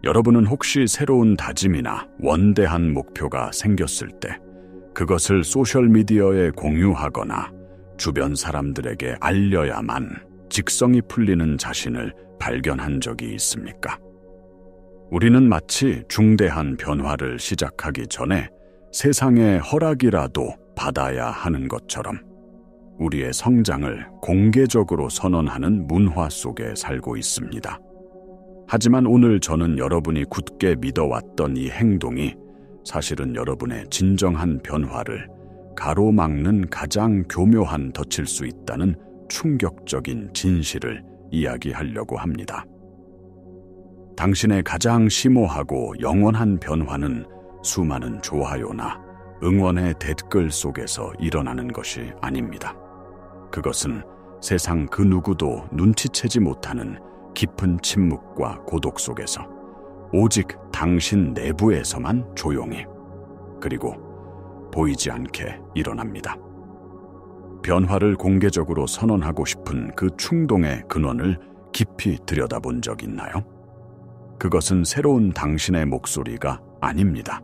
여러분은 혹시 새로운 다짐이나 원대한 목표가 생겼을 때 그것을 소셜미디어에 공유하거나 주변 사람들에게 알려야만 직성이 풀리는 자신을 발견한 적이 있습니까? 우리는 마치 중대한 변화를 시작하기 전에 세상의 허락이라도 받아야 하는 것처럼 우리의 성장을 공개적으로 선언하는 문화 속에 살고 있습니다. 하지만 오늘 저는 여러분이 굳게 믿어왔던 이 행동이 사실은 여러분의 진정한 변화를 가로막는 가장 교묘한 덫일 수 있다는 충격적인 진실을 이야기하려고 합니다. 당신의 가장 심오하고 영원한 변화는 수많은 좋아요나 응원의 댓글 속에서 일어나는 것이 아닙니다. 그것은 세상 그 누구도 눈치채지 못하는 깊은 침묵과 고독 속에서 오직 당신 내부에서만 조용히 그리고 보이지 않게 일어납니다. 변화를 공개적으로 선언하고 싶은 그 충동의 근원을 깊이 들여다본 적 있나요? 그것은 새로운 당신의 목소리가 아닙니다.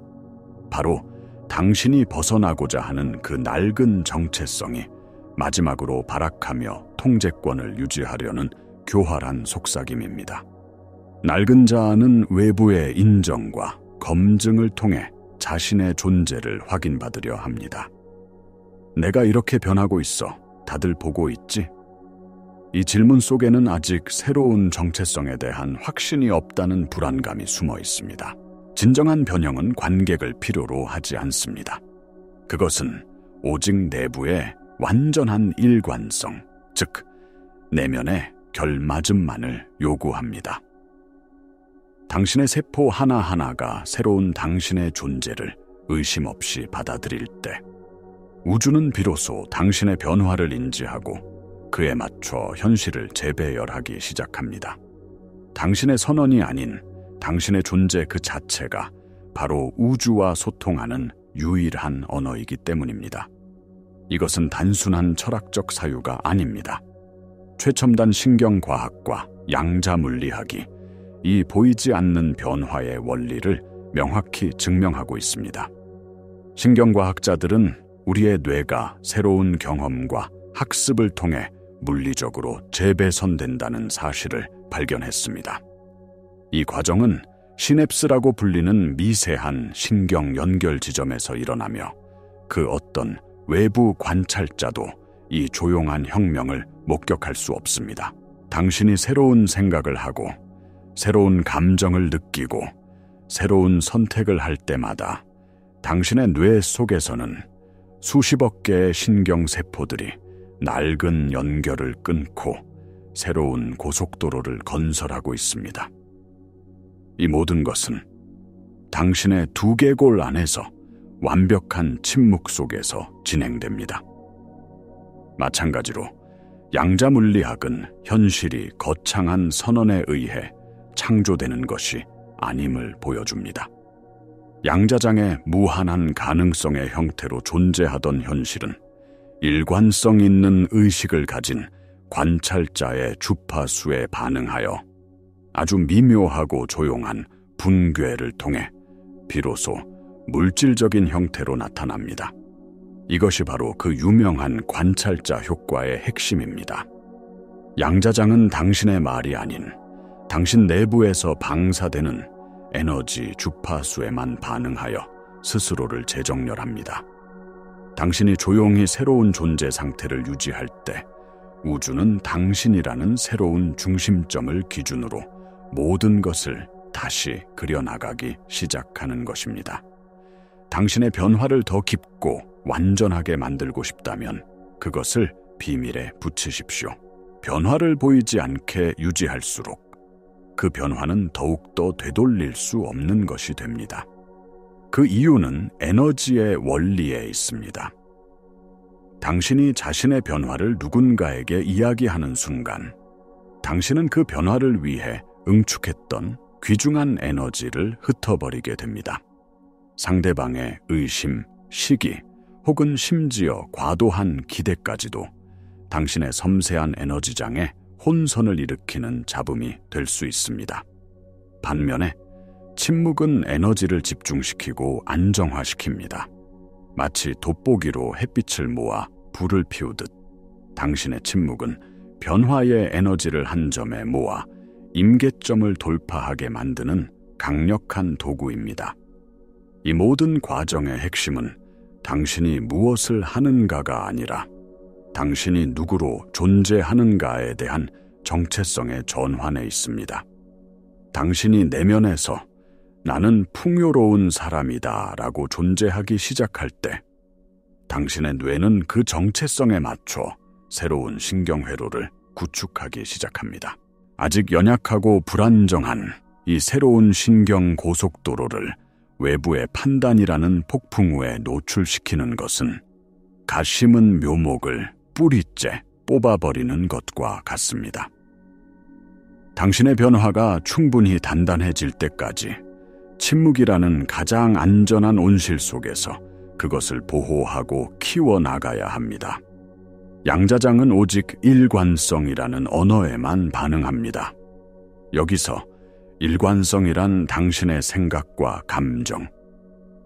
바로 당신이 벗어나고자 하는 그 낡은 정체성이 마지막으로 발악하며 통제권을 유지하려는 교활한 속삭임입니다. 낡은 자는 외부의 인정과 검증을 통해 자신의 존재를 확인받으려 합니다. 내가 이렇게 변하고 있어. 다들 보고 있지? 이 질문 속에는 아직 새로운 정체성에 대한 확신이 없다는 불안감이 숨어 있습니다. 진정한 변형은 관객을 필요로 하지 않습니다. 그것은 오직 내부의 완전한 일관성, 즉 내면의 결맞음만을 요구합니다. 당신의 세포 하나하나가 새로운 당신의 존재를 의심 없이 받아들일 때 우주는 비로소 당신의 변화를 인지하고 그에 맞춰 현실을 재배열하기 시작합니다. 당신의 선언이 아닌 당신의 존재 그 자체가 바로 우주와 소통하는 유일한 언어이기 때문입니다. 이것은 단순한 철학적 사유가 아닙니다. 최첨단 신경과학과 양자물리학이 이 보이지 않는 변화의 원리를 명확히 증명하고 있습니다. 신경과학자들은 우리의 뇌가 새로운 경험과 학습을 통해 물리적으로 재배선된다는 사실을 발견했습니다. 이 과정은 시냅스라고 불리는 미세한 신경 연결 지점에서 일어나며 그 어떤 외부 관찰자도 이 조용한 혁명을 목격할 수 없습니다. 당신이 새로운 생각을 하고 새로운 감정을 느끼고 새로운 선택을 할 때마다 당신의 뇌 속에서는 수십억 개의 신경세포들이 낡은 연결을 끊고 새로운 고속도로를 건설하고 있습니다. 이 모든 것은 당신의 두개골 안에서 완벽한 침묵 속에서 진행됩니다. 마찬가지로 양자물리학은 현실이 거창한 선언에 의해 창조되는 것이 아님을 보여줍니다. 양자장의 무한한 가능성의 형태로 존재하던 현실은 일관성 있는 의식을 가진 관찰자의 주파수에 반응하여 아주 미묘하고 조용한 분괴를 통해 비로소 물질적인 형태로 나타납니다. 이것이 바로 그 유명한 관찰자 효과의 핵심입니다. 양자장은 당신의 말이 아닌 당신 내부에서 방사되는 에너지 주파수에만 반응하여 스스로를 재정렬합니다. 당신이 조용히 새로운 존재 상태를 유지할 때 우주는 당신이라는 새로운 중심점을 기준으로 모든 것을 다시 그려나가기 시작하는 것입니다. 당신의 변화를 더 깊고 완전하게 만들고 싶다면 그것을 비밀에 붙이십시오. 변화를 보이지 않게 유지할수록 그 변화는 더욱더 되돌릴 수 없는 것이 됩니다. 그 이유는 에너지의 원리에 있습니다. 당신이 자신의 변화를 누군가에게 이야기하는 순간 당신은 그 변화를 위해 응축했던 귀중한 에너지를 흩어버리게 됩니다. 상대방의 의심, 시기, 혹은 심지어 과도한 기대까지도 당신의 섬세한 에너지장에 혼선을 일으키는 잡음이 될 수 있습니다. 반면에 침묵은 에너지를 집중시키고 안정화시킵니다. 마치 돋보기로 햇빛을 모아 불을 피우듯 당신의 침묵은 변화의 에너지를 한 점에 모아 임계점을 돌파하게 만드는 강력한 도구입니다. 이 모든 과정의 핵심은 당신이 무엇을 하는가가 아니라 당신이 누구로 존재하는가에 대한 정체성의 전환에 있습니다. 당신이 내면에서 나는 풍요로운 사람이다 라고 존재하기 시작할 때 당신의 뇌는 그 정체성에 맞춰 새로운 신경회로를 구축하기 시작합니다. 아직 연약하고 불안정한 이 새로운 신경 고속도로를 외부의 판단이라는 폭풍우에 노출시키는 것은 갓 심은 묘목을 뿌리째 뽑아버리는 것과 같습니다. 당신의 변화가 충분히 단단해질 때까지 침묵이라는 가장 안전한 온실 속에서 그것을 보호하고 키워나가야 합니다. 양자장은 오직 일관성이라는 언어에만 반응합니다. 여기서 일관성이란 당신의 생각과 감정,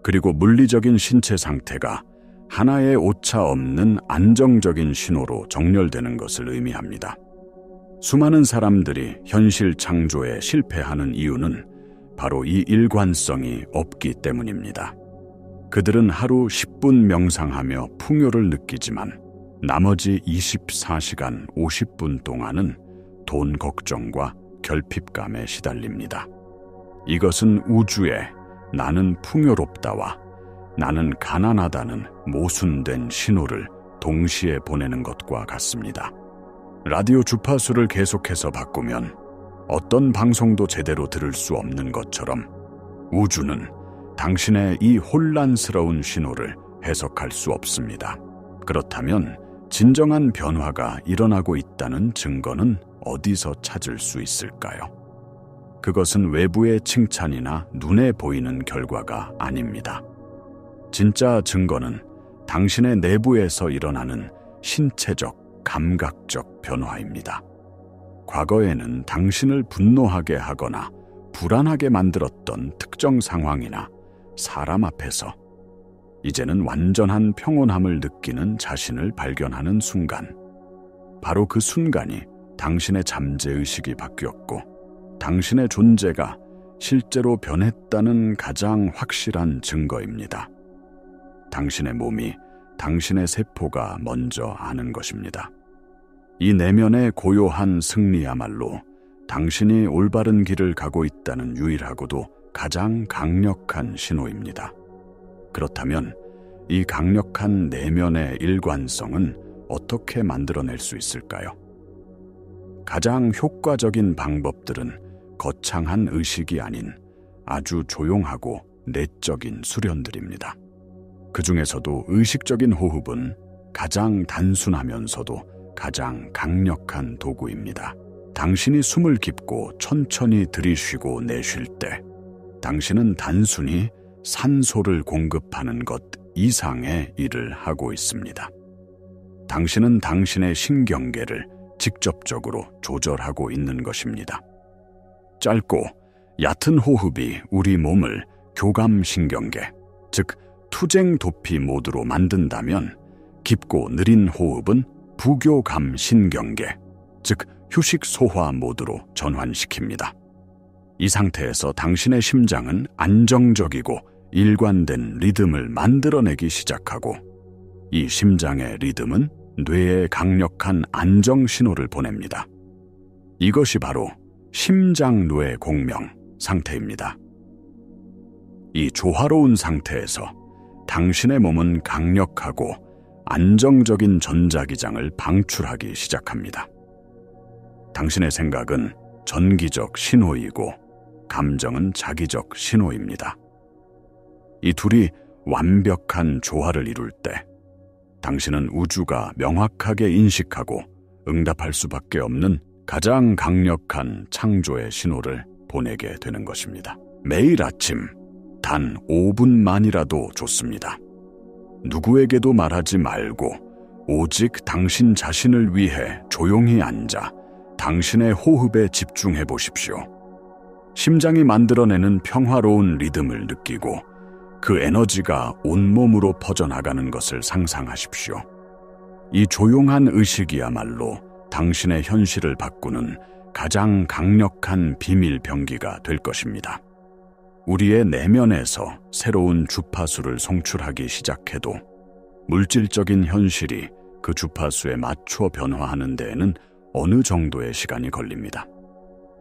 그리고 물리적인 신체 상태가 하나의 오차 없는 안정적인 신호로 정렬되는 것을 의미합니다. 수많은 사람들이 현실 창조에 실패하는 이유는 바로 이 일관성이 없기 때문입니다. 그들은 하루 10분 명상하며 풍요를 느끼지만 나머지 24시간 50분 동안은 돈 걱정과 결핍감에 시달립니다. 이것은 우주에 나는 풍요롭다와 나는 가난하다는 모순된 신호를 동시에 보내는 것과 같습니다. 라디오 주파수를 계속해서 바꾸면 어떤 방송도 제대로 들을 수 없는 것처럼 우주는 당신의 이 혼란스러운 신호를 해석할 수 없습니다. 그렇다면 진정한 변화가 일어나고 있다는 증거는 어디서 찾을 수 있을까요? 그것은 외부의 칭찬이나 눈에 보이는 결과가 아닙니다. 진짜 증거는 당신의 내부에서 일어나는 신체적, 감각적 변화입니다. 과거에는 당신을 분노하게 하거나 불안하게 만들었던 특정 상황이나 사람 앞에서 이제는 완전한 평온함을 느끼는 자신을 발견하는 순간, 바로 그 순간이 당신의 잠재의식이 바뀌었고 당신의 존재가 실제로 변했다는 가장 확실한 증거입니다. 당신의 몸이 당신의 세포가 먼저 아는 것입니다. 이 내면의 고요한 승리야말로 당신이 올바른 길을 가고 있다는 유일하고도 가장 강력한 신호입니다. 그렇다면 이 강력한 내면의 일관성은 어떻게 만들어낼 수 있을까요? 가장 효과적인 방법들은 거창한 의식이 아닌 아주 조용하고 내적인 수련들입니다. 그 중에서도 의식적인 호흡은 가장 단순하면서도 가장 강력한 도구입니다. 당신이 숨을 깊고 천천히 들이쉬고 내쉴 때 당신은 단순히 산소를 공급하는 것 이상의 일을 하고 있습니다. 당신은 당신의 신경계를 직접적으로 조절하고 있는 것입니다. 짧고 얕은 호흡이 우리 몸을 교감신경계, 즉 투쟁도피 모드로 만든다면 깊고 느린 호흡은 부교감신경계, 즉 휴식소화 모드로 전환시킵니다. 이 상태에서 당신의 심장은 안정적이고 일관된 리듬을 만들어내기 시작하고 이 심장의 리듬은 뇌에 강력한 안정 신호를 보냅니다. 이것이 바로 심장뇌 공명 상태입니다. 이 조화로운 상태에서 당신의 몸은 강력하고 안정적인 전자기장을 방출하기 시작합니다. 당신의 생각은 전기적 신호이고 감정은 자기적 신호입니다. 이 둘이 완벽한 조화를 이룰 때 당신은 우주가 명확하게 인식하고 응답할 수밖에 없는 가장 강력한 창조의 신호를 보내게 되는 것입니다. 매일 아침 단 5분만이라도 좋습니다. 누구에게도 말하지 말고 오직 당신 자신을 위해 조용히 앉아 당신의 호흡에 집중해 보십시오. 심장이 만들어내는 평화로운 리듬을 느끼고 그 에너지가 온몸으로 퍼져나가는 것을 상상하십시오. 이 조용한 의식이야말로 당신의 현실을 바꾸는 가장 강력한 비밀 병기가 될 것입니다. 우리의 내면에서 새로운 주파수를 송출하기 시작해도 물질적인 현실이 그 주파수에 맞춰 변화하는 데에는 어느 정도의 시간이 걸립니다.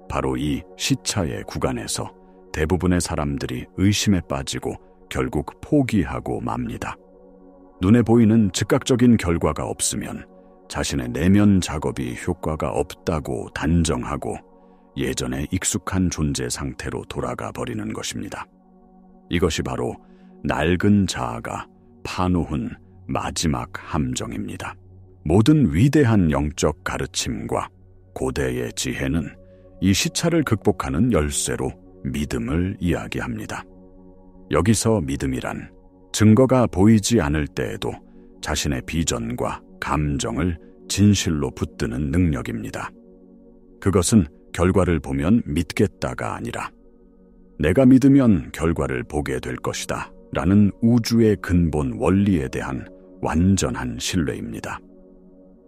바로 이 시차의 구간에서 대부분의 사람들이 의심에 빠지고 결국 포기하고 맙니다. 눈에 보이는 즉각적인 결과가 없으면 자신의 내면 작업이 효과가 없다고 단정하고 예전에 익숙한 존재 상태로 돌아가 버리는 것입니다. 이것이 바로 낡은 자아가 파놓은 마지막 함정입니다. 모든 위대한 영적 가르침과 고대의 지혜는 이 시차를 극복하는 열쇠로 믿음을 이야기합니다. 여기서 믿음이란 증거가 보이지 않을 때에도 자신의 비전과 감정을 진실로 붙드는 능력입니다. 그것은 결과를 보면 믿겠다가 아니라 내가 믿으면 결과를 보게 될 것이다 라는 우주의 근본 원리에 대한 완전한 신뢰입니다.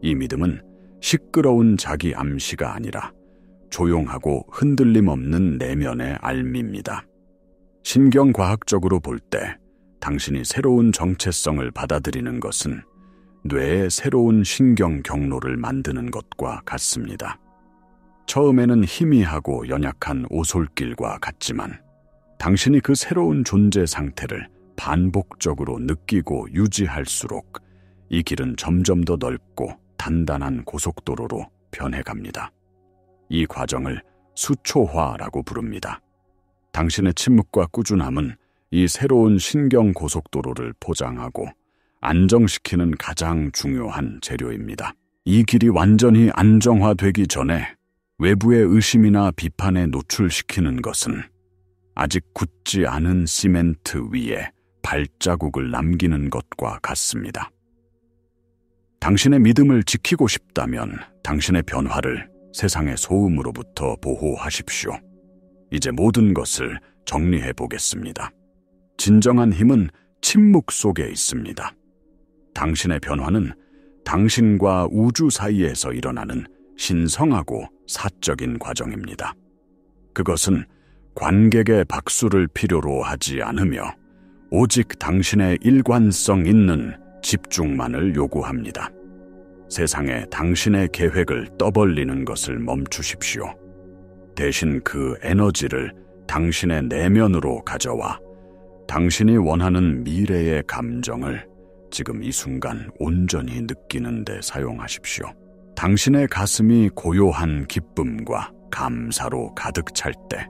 이 믿음은 시끄러운 자기 암시가 아니라 조용하고 흔들림 없는 내면의 알미입니다. 신경과학적으로 볼 때 당신이 새로운 정체성을 받아들이는 것은 뇌의 새로운 신경 경로를 만드는 것과 같습니다. 처음에는 희미하고 연약한 오솔길과 같지만 당신이 그 새로운 존재 상태를 반복적으로 느끼고 유지할수록 이 길은 점점 더 넓고 단단한 고속도로로 변해갑니다. 이 과정을 수초화라고 부릅니다. 당신의 침묵과 꾸준함은 이 새로운 신경 고속도로를 포장하고 안정시키는 가장 중요한 재료입니다. 이 길이 완전히 안정화되기 전에 외부의 의심이나 비판에 노출시키는 것은 아직 굳지 않은 시멘트 위에 발자국을 남기는 것과 같습니다. 당신의 믿음을 지키고 싶다면 당신의 변화를 세상의 소음으로부터 보호하십시오. 이제 모든 것을 정리해 보겠습니다. 진정한 힘은 침묵 속에 있습니다. 당신의 변화는 당신과 우주 사이에서 일어나는 신성하고 사적인 과정입니다. 그것은 관객의 박수를 필요로 하지 않으며 오직 당신의 일관성 있는 집중만을 요구합니다. 세상에 당신의 계획을 떠벌리는 것을 멈추십시오. 대신 그 에너지를 당신의 내면으로 가져와 당신이 원하는 미래의 감정을 지금 이 순간 온전히 느끼는 데 사용하십시오. 당신의 가슴이 고요한 기쁨과 감사로 가득 찰 때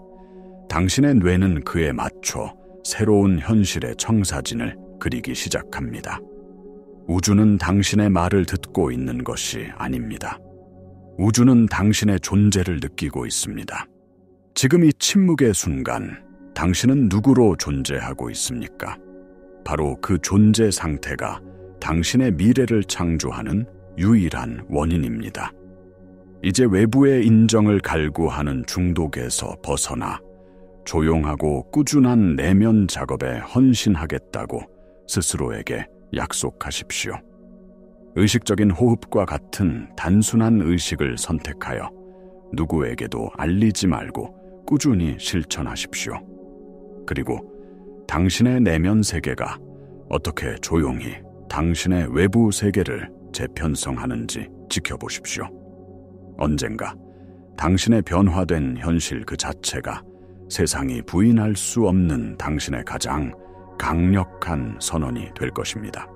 당신의 뇌는 그에 맞춰 새로운 현실의 청사진을 그리기 시작합니다. 우주는 당신의 말을 듣고 있는 것이 아닙니다. 우주는 당신의 존재를 느끼고 있습니다. 지금 이 침묵의 순간 당신은 누구로 존재하고 있습니까? 바로 그 존재 상태가 당신의 미래를 창조하는 유일한 원인입니다. 이제 외부의 인정을 갈구하는 중독에서 벗어나 조용하고 꾸준한 내면 작업에 헌신하겠다고 스스로에게 약속하십시오. 의식적인 호흡과 같은 단순한 의식을 선택하여 누구에게도 알리지 말고 꾸준히 실천하십시오. 그리고 당신의 내면 세계가 어떻게 조용히 당신의 외부 세계를 재편성하는지 지켜보십시오. 언젠가 당신의 변화된 현실 그 자체가 세상이 부인할 수 없는 당신의 가장 강력한 선언이 될 것입니다.